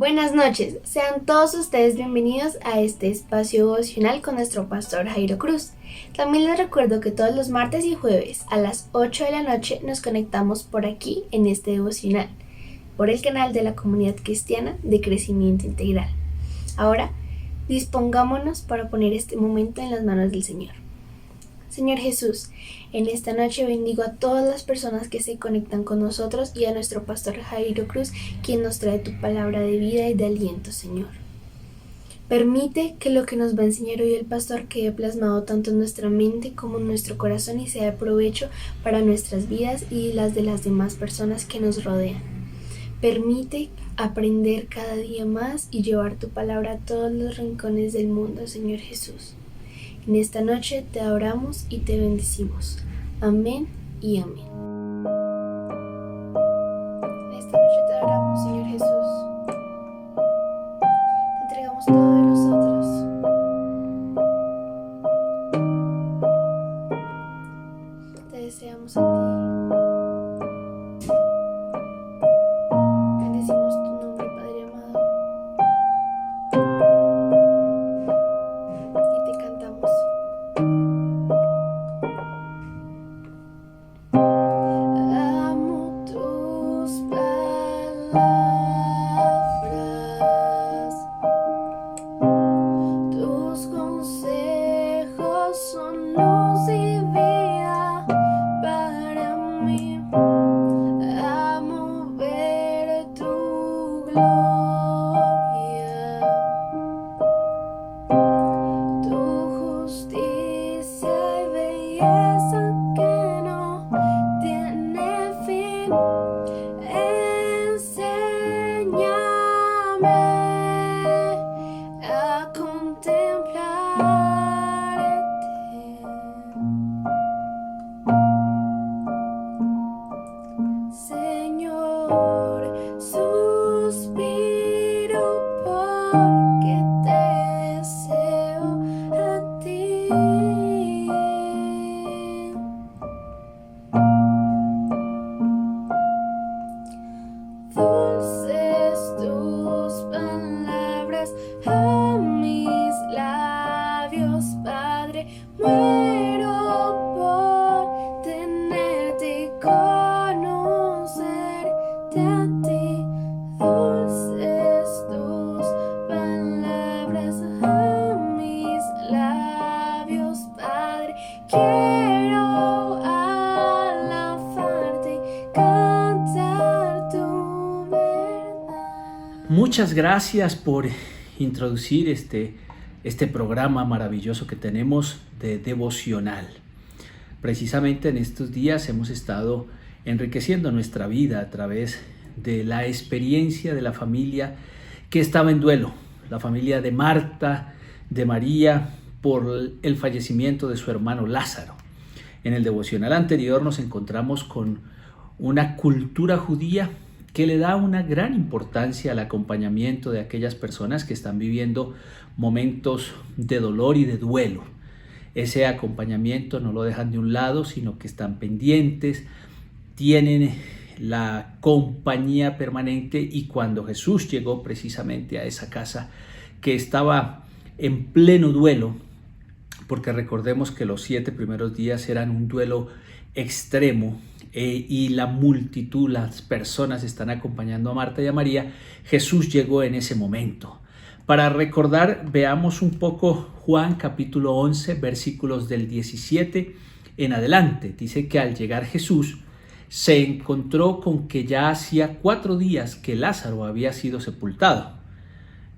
Buenas noches, sean todos ustedes bienvenidos a este espacio devocional con nuestro pastor Jairo Cruz. También les recuerdo que todos los martes y jueves a las 8 de la noche nos conectamos por aquí en este devocional, por el canal de la Comunidad Cristiana de Crecimiento Integral. Ahora, dispongámonos para poner este momento en las manos del Señor. Señor Jesús, en esta noche bendigo a todas las personas que se conectan con nosotros y a nuestro pastor Jairo Cruz, quien nos trae tu palabra de vida y de aliento, Señor. Permite que lo que nos va a enseñar hoy el pastor quede plasmado tanto en nuestra mente como en nuestro corazón y sea de provecho para nuestras vidas y las de las demás personas que nos rodean. Permite aprender cada día más y llevar tu palabra a todos los rincones del mundo, Señor Jesús. En esta noche te adoramos y te bendecimos. Amén y amén. En esta noche te adoramos, Señor Jesús. Te entregamos todo de nosotros. Te deseamos a ti. Bendecimos tu nombre, Padre amado. Y te cantamos. Amo tus palabras, tus consejos son luz y vida para mí. Amo ver tu gloria, tu justicia y belleza que no tiene fin. Enséñame a contemplarte, Señor. Suspiro porque te deseo a ti. Dulces tus palabras a mis labios, Padre. Muero por tenerte y conocerte a ti. Dulces tus palabras a mis labios, Padre. Quiero alabarte, cantar tu verdad. Muchas gracias por introducir este programa maravilloso que tenemos de devocional. Precisamente en estos días hemos estado enriqueciendo nuestra vida a través de la experiencia de la familia que estaba en duelo, la familia de Marta, de María, por el fallecimiento de su hermano Lázaro. En el devocional anterior nos encontramos con una cultura judía que le da una gran importancia al acompañamiento de aquellas personas que están viviendo momentos de dolor y de duelo. Ese acompañamiento no lo dejan de un lado, sino que están pendientes, tienen la compañía permanente. Y cuando Jesús llegó precisamente a esa casa que estaba en pleno duelo, porque recordemos que los 7 primeros días eran un duelo extremo, y la multitud, las personas están acompañando a Marta y a María, Jesús llegó en ese momento. Para recordar, veamos un poco Juan capítulo 11, versículos del 17 en adelante. Dice que al llegar Jesús se encontró con que ya hacía 4 días que Lázaro había sido sepultado.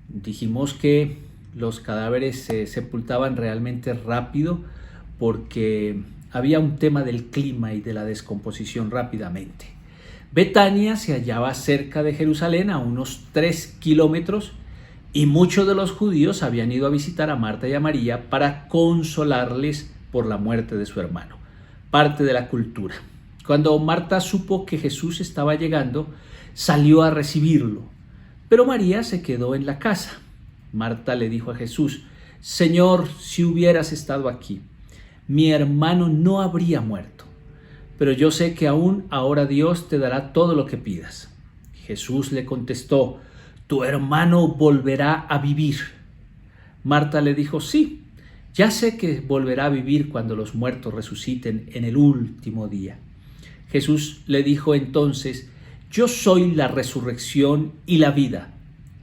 Dijimos que los cadáveres se sepultaban realmente rápido porque había un tema del clima y de la descomposición rápidamente. Betania se hallaba cerca de Jerusalén, a unos 3 kilómetros, y muchos de los judíos habían ido a visitar a Marta y a María para consolarles por la muerte de su hermano. Parte de la cultura. Cuando Marta supo que Jesús estaba llegando, salió a recibirlo, pero María se quedó en la casa. Marta le dijo a Jesús: Señor, si hubieras estado aquí, mi hermano no habría muerto. Pero yo sé que aún ahora Dios te dará todo lo que pidas. Jesús le contestó: tu hermano volverá a vivir. Marta le dijo, sí, ya sé que volverá a vivir cuando los muertos resuciten en el último día. Jesús le dijo entonces, yo soy la resurrección y la vida.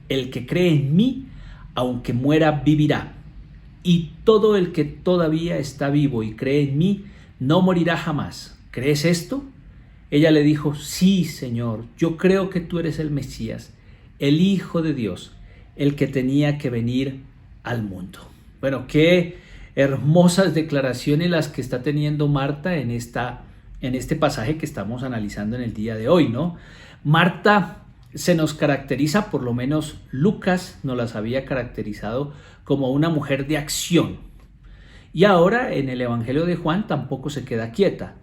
El que cree en mí, aunque muera, vivirá. Y todo el que todavía está vivo y cree en mí, no morirá jamás. ¿Crees esto? Ella le dijo, sí, Señor, yo creo que tú eres el Mesías, el Hijo de Dios, el que tenía que venir al mundo. Bueno, qué hermosas declaraciones las que está teniendo Marta en este pasaje que estamos analizando en el día de hoy, ¿no? Marta se nos caracteriza, por lo menos Lucas nos las había caracterizado como una mujer de acción. Y ahora en el Evangelio de Juan tampoco se queda quieta.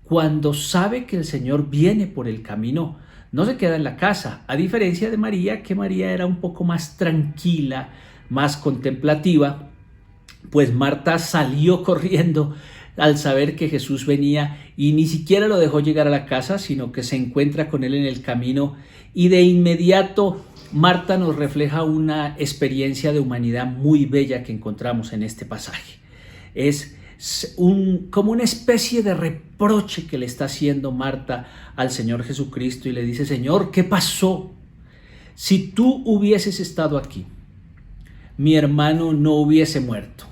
Cuando sabe que el Señor viene por el camino, no se queda en la casa, a diferencia de María, que María era un poco más tranquila, más contemplativa, pues Marta salió corriendo al saber que Jesús venía y ni siquiera lo dejó llegar a la casa, sino que se encuentra con él en el camino y de inmediato Marta nos refleja una experiencia de humanidad muy bella que encontramos en este pasaje. Es como una especie de reproche que le está haciendo Marta al Señor Jesucristo y le dice, Señor, ¿qué pasó? Si tú hubieses estado aquí, mi hermano no hubiese muerto,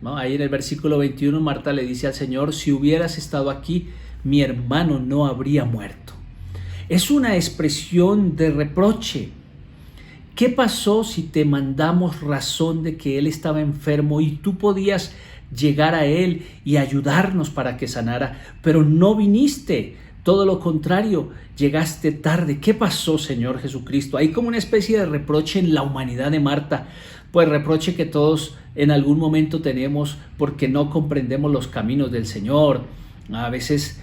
¿no? Ahí en el versículo 21 Marta le dice al Señor, si hubieras estado aquí, mi hermano no habría muerto. Es una expresión de reproche. ¿Qué pasó si te mandamos razón de que él estaba enfermo y tú podías llegar a él y ayudarnos para que sanara, pero no viniste? Todo lo contrario, llegaste tarde. ¿Qué pasó, Señor Jesucristo? Hay como una especie de reproche en la humanidad de Marta, pues reproche que todos en algún momento tenemos porque no comprendemos los caminos del Señor. A veces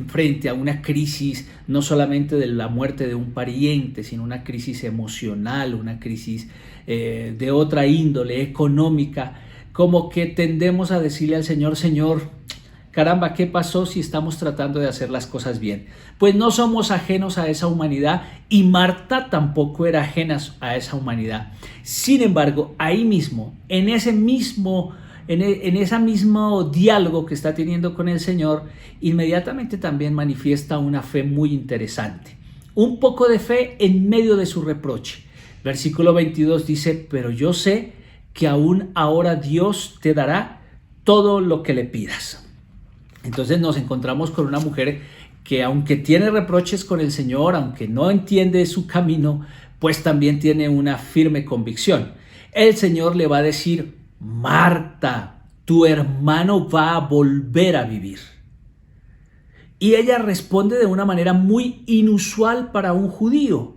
frente a una crisis, no solamente de la muerte de un pariente, sino una crisis emocional, una crisis de otra índole, económica, como que tendemos a decirle al Señor, Señor, caramba, ¿qué pasó si estamos tratando de hacer las cosas bien? Pues no somos ajenos a esa humanidad y Marta tampoco era ajena a esa humanidad. Sin embargo, ahí mismo, en ese mismo diálogo que está teniendo con el Señor, inmediatamente también manifiesta una fe muy interesante. Un poco de fe en medio de su reproche. Versículo 22 dice, pero yo sé que aún ahora Dios te dará todo lo que le pidas. Entonces nos encontramos con una mujer que aunque tiene reproches con el Señor, aunque no entiende su camino, pues también tiene una firme convicción. El Señor le va a decir, Marta, tu hermano va a volver a vivir. Y ella responde de una manera muy inusual para un judío.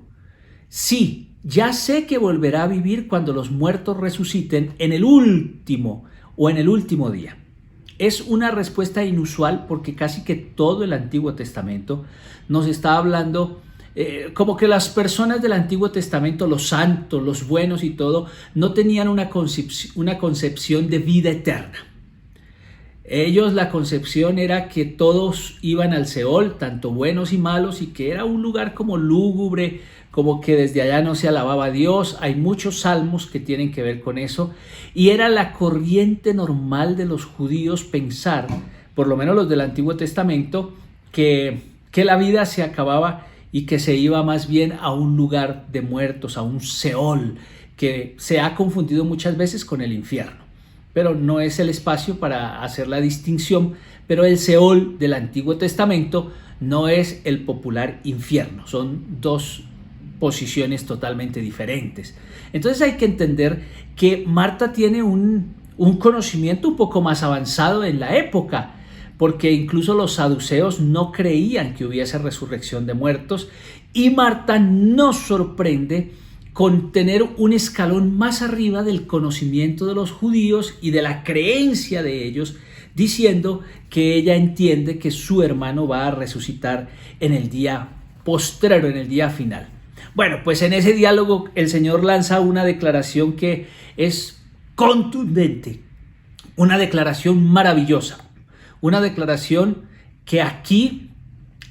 Sí, ya sé que volverá a vivir cuando los muertos resuciten en el último día. Es una respuesta inusual porque casi que todo el Antiguo Testamento nos está hablando como que las personas del Antiguo Testamento, los santos, los buenos y todo, no tenían una concepción de vida eterna. Ellos, la concepción era que todos iban al Seol, tanto buenos y malos, y que era un lugar como lúgubre, como que desde allá no se alababa a Dios. Hay muchos salmos que tienen que ver con eso, y era la corriente normal de los judíos pensar, por lo menos los del Antiguo Testamento, que la vida se acababa y que se iba más bien a un lugar de muertos, a un Seol, que se ha confundido muchas veces con el infierno. Pero no es el espacio para hacer la distinción, pero el Seol del Antiguo Testamento no es el popular infierno, son dos posiciones totalmente diferentes. Entonces hay que entender que Marta tiene un conocimiento un poco más avanzado en la época, porque incluso los saduceos no creían que hubiese resurrección de muertos, y Marta nos sorprende con tener un escalón más arriba del conocimiento de los judíos y de la creencia de ellos, diciendo que ella entiende que su hermano va a resucitar en el día postrero, en el día final. Bueno, pues en ese diálogo el Señor lanza una declaración que es contundente, una declaración maravillosa, una declaración que aquí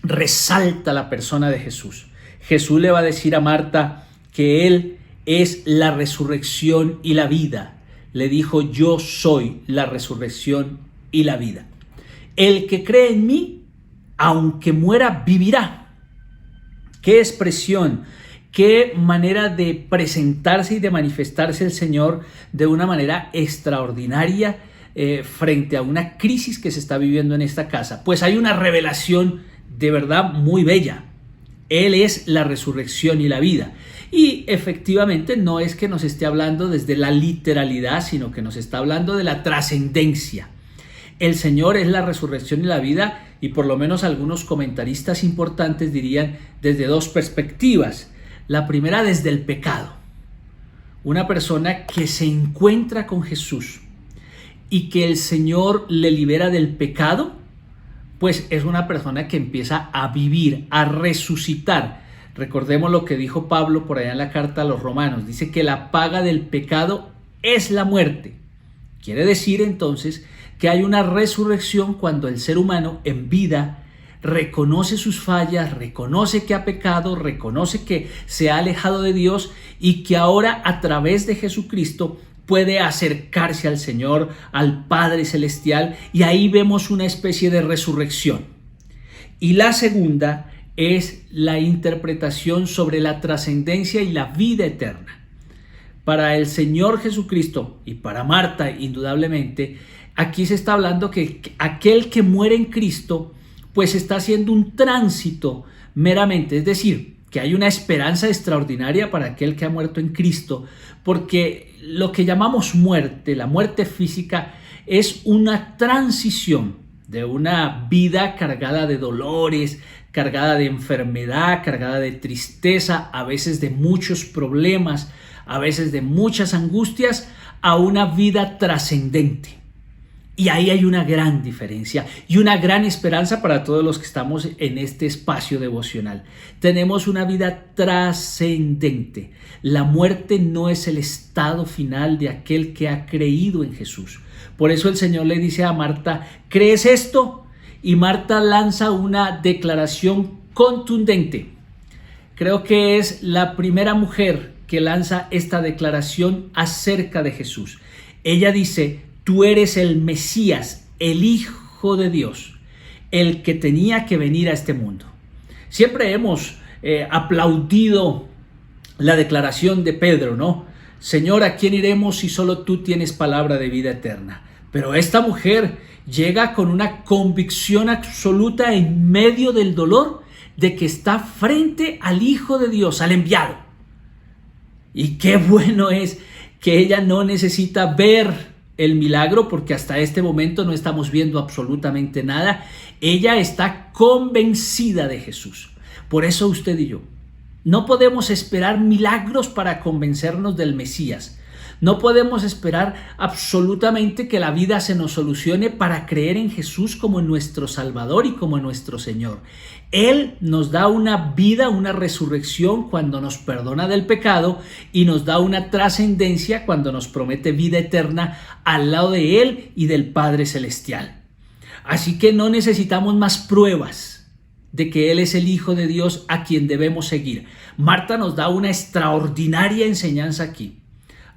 resalta la persona de Jesús. Jesús le va a decir a Marta que Él es la resurrección y la vida. Le dijo: yo soy la resurrección y la vida. El que cree en mí, aunque muera, vivirá. Qué expresión, qué manera de presentarse y de manifestarse el Señor de una manera extraordinaria frente a una crisis que se está viviendo en esta casa. Pues hay una revelación de verdad muy bella. Él es la resurrección y la vida. Y efectivamente no es que nos esté hablando desde la literalidad, sino que nos está hablando de la trascendencia. El Señor es la resurrección y la vida, y por lo menos algunos comentaristas importantes dirían desde dos perspectivas. La primera, desde el pecado. Una persona que se encuentra con Jesús y que el Señor le libera del pecado, pues es una persona que empieza a vivir, a resucitar. Recordemos lo que dijo Pablo por allá en la carta a los Romanos. Dice que la paga del pecado es la muerte. Quiere decir entonces que hay una resurrección cuando el ser humano en vida reconoce sus fallas, reconoce que ha pecado, reconoce que se ha alejado de Dios y que ahora a través de Jesucristo puede acercarse al Señor, al Padre Celestial, y ahí vemos una especie de resurrección. Y la segunda es la interpretación sobre la trascendencia y la vida eterna. Para el Señor Jesucristo y para Marta, indudablemente, aquí se está hablando que aquel que muere en Cristo, pues está haciendo un tránsito meramente, es decir, que hay una esperanza extraordinaria para aquel que ha muerto en Cristo, porque lo que llamamos muerte, la muerte física, es una transición de una vida cargada de dolores, cargada de enfermedad, cargada de tristeza, a veces de muchos problemas, a veces de muchas angustias, a una vida trascendente. Y ahí hay una gran diferencia y una gran esperanza para todos los que estamos en este espacio devocional. Tenemos una vida trascendente. La muerte no es el estado final de aquel que ha creído en Jesús. Por eso el Señor le dice a Marta: ¿crees esto? Y Marta lanza una declaración contundente. Creo que es la primera mujer que lanza esta declaración acerca de Jesús. Ella dice: tú eres el Mesías, el Hijo de Dios, el que tenía que venir a este mundo. Siempre hemos aplaudido la declaración de Pedro, ¿no? Señor, ¿a quién iremos si solo tú tienes palabra de vida eterna? Pero esta mujer llega con una convicción absoluta en medio del dolor de que está frente al Hijo de Dios, al enviado. Y qué bueno es que ella no necesita ver el milagro, porque hasta este momento no estamos viendo absolutamente nada. Ella está convencida de Jesús. Por eso usted y yo no podemos esperar milagros para convencernos del Mesías. No podemos esperar absolutamente que la vida se nos solucione para creer en Jesús como nuestro Salvador y como nuestro Señor. Él nos da una vida, una resurrección cuando nos perdona del pecado, y nos da una trascendencia cuando nos promete vida eterna al lado de Él y del Padre Celestial. Así que no necesitamos más pruebas de que Él es el Hijo de Dios a quien debemos seguir. Marta nos da una extraordinaria enseñanza aquí.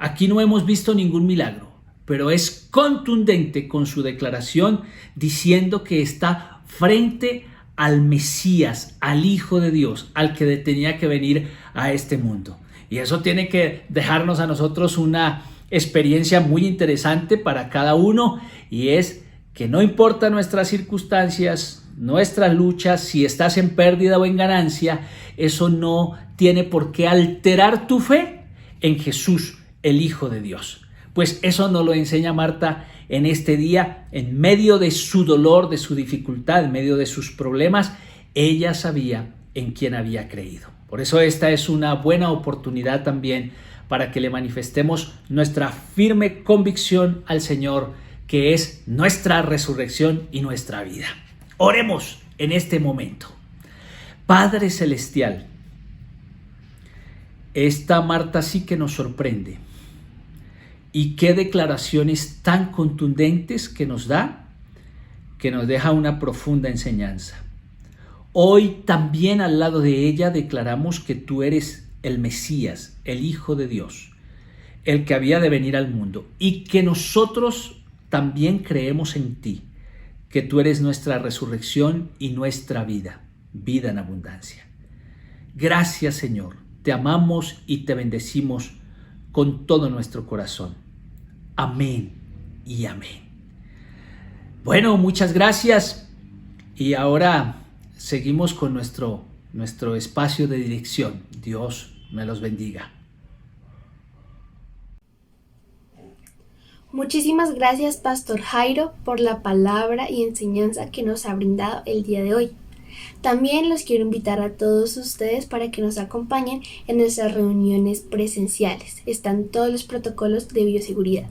Aquí no hemos visto ningún milagro, pero es contundente con su declaración diciendo que está frente al Mesías, al Hijo de Dios, al que tenía que venir a este mundo. Y eso tiene que dejarnos a nosotros una experiencia muy interesante para cada uno, y es que no importa nuestras circunstancias, nuestras luchas, si estás en pérdida o en ganancia, eso no tiene por qué alterar tu fe en Jesús, el Hijo de Dios. Pues eso nos lo enseña Marta en este día. En medio de su dolor, de su dificultad, en medio de sus problemas, ella sabía en quién había creído. Por eso esta es una buena oportunidad también para que le manifestemos nuestra firme convicción al Señor, que es nuestra resurrección y nuestra vida. Oremos en este momento. Padre Celestial, esta Marta sí que nos sorprende. Y qué declaraciones tan contundentes que nos da, que nos deja una profunda enseñanza. Hoy también al lado de ella declaramos que tú eres el Mesías, el Hijo de Dios, el que había de venir al mundo, y que nosotros también creemos en ti, que tú eres nuestra resurrección y nuestra vida, vida en abundancia. Gracias, Señor, te amamos y te bendecimos con todo nuestro corazón. Amén y amén. Bueno, muchas gracias. Y ahora seguimos con nuestro espacio de dirección. Dios me los bendiga. Muchísimas gracias, Pastor Jairo, por la palabra y enseñanza que nos ha brindado el día de hoy. También los quiero invitar a todos ustedes para que nos acompañen en nuestras reuniones presenciales. Están todos los protocolos de bioseguridad.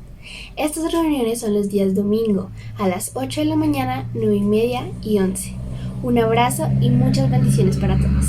Estas reuniones son los días domingo a las 8 de la mañana, 9:30 y 11. Un abrazo y muchas bendiciones para todos.